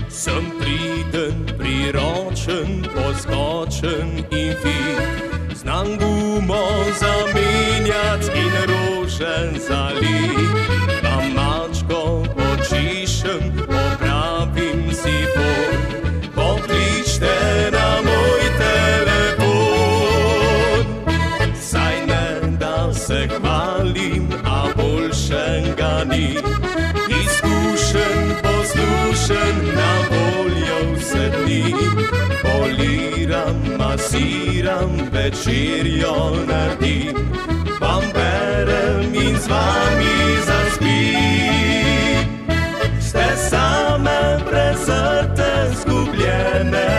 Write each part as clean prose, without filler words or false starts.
Sem priden, priročen, poskočen in fin, znam gumo zamenjati in rože zaliti. Na mačko očišem, popravim si bon, pokličte na moj telefon. Saj ne da se hvalim, a boljšega ni, izkušen, poslušen, na voljo vse dni. Poliram, masiram, večerjo naredim, vam berem in z vami zaspim. Ste same, prezrte, zgubljene,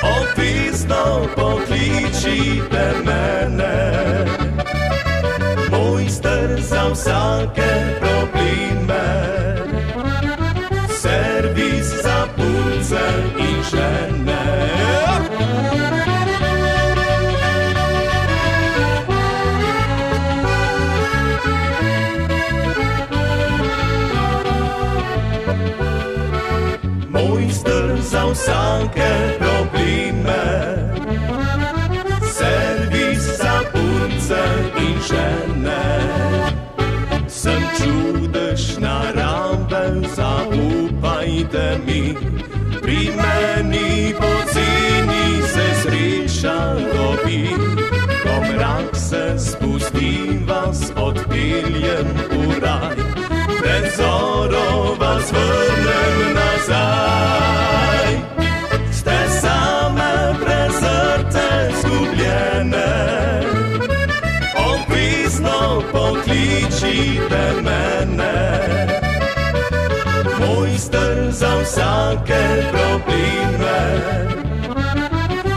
obvezno pokličite mene. Mojster za vsake probleme, servis za punce in žene. Mojster za vsake probleme, servis za punce in žene. Sem čudež narave, zaupajte mi, pri meni poceni se sreča dobi. Ko mrak se spusti, vas odpeljem v raj, pred zoro vas vrnem nazaj. Ste same, prezrte, zgubljene, obvezno pokličite mene. Mojster za vsake probleme,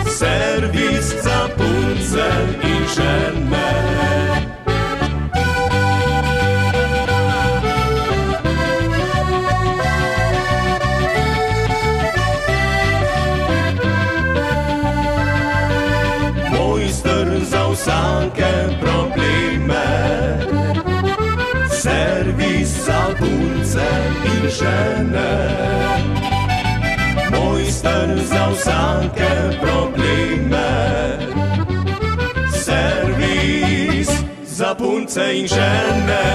servis za punce in žene. Za vsake probleme, servis za punce in žene. Mojster za vsake probleme, servis za punce in žene.